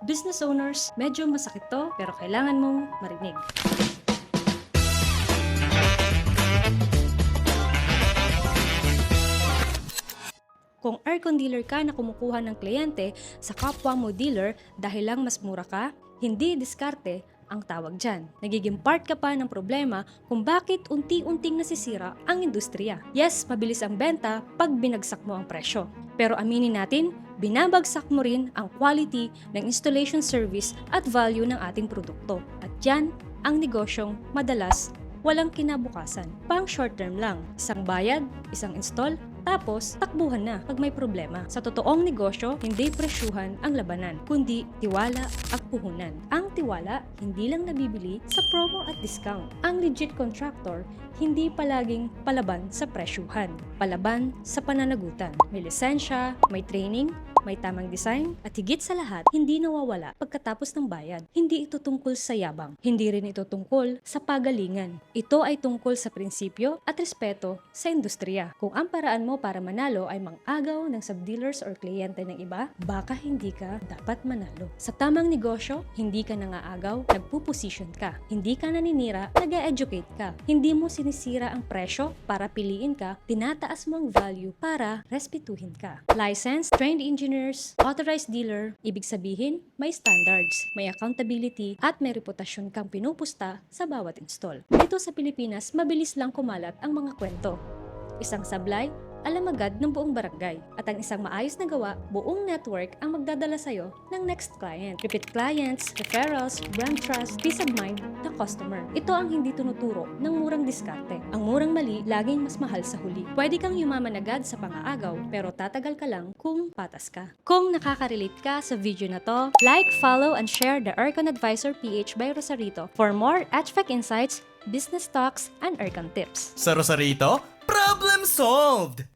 Business owners, medyo masakit to pero kailangan mong marinig. Kung aircon dealer ka na kumukuha ng kliyente sa kapwa mo dealer dahil lang mas mura ka, hindi diskarte ang tawag dyan. Nagiging part ka pa ng problema kung bakit unti-unting nasisira ang industriya. Yes, mabilis ang benta pag binagsak mo ang presyo. Pero aminin natin, binabagsak mo rin ang quality ng installation service at value ng ating produkto. At yan ang negosyong madalas walang kinabukasan. Pang short term lang, isang bayad, isang install, tapos takbuhan na pag may problema. Sa totoong negosyo, hindi presyuhan ang labanan, kundi tiwala at puhunan. Ang tiwala, hindi lang nabibili sa promo at discount. Ang legit contractor, hindi palaging palaban sa presyuhan, palaban sa pananagutan. May lisensya, may training, may tamang design, at higit sa lahat, hindi nawawala pagkatapos ng bayad. Hindi ito tungkol sa yabang. Hindi rin ito tungkol sa pagalingan. Ito ay tungkol sa prinsipyo at respeto sa industriya. Kung ang paraan mo para manalo ay mang-agaw ng sub-dealers or kliyente ng iba, baka hindi ka dapat manalo. Sa tamang negosyo, hindi ka nangaagaw, nagpuposition ka. Hindi ka naninira, nag-educate ka. Hindi mo sinisira ang presyo para piliin ka, tinataas mo ang value para respetuhin ka. License, trained engineers, authorized dealer, ibig sabihin, may standards, may accountability, at may reputasyon kang pinupusta sa bawat install. Dito sa Pilipinas, mabilis lang kumalat ang mga kwento. Isang sablay, alam agad ng buong barangay. At ang isang maayos na gawa, buong network ang magdadala sa'yo ng next client. Repeat clients, referrals, brand trust, peace of mind ng customer. Ito ang hindi tunuturo ng murang diskarte. Ang murang mali, laging mas mahal sa huli. Pwede kang yumaman agad sa pangaagaw, pero tatagal ka lang kung patas ka. Kung nakaka-relate ka sa video na to, like, follow, and share the Aircon Advisor PH by Rosarito for more HVAC insights, business talks, and aircon tips. Sa Rosarito, problem solved!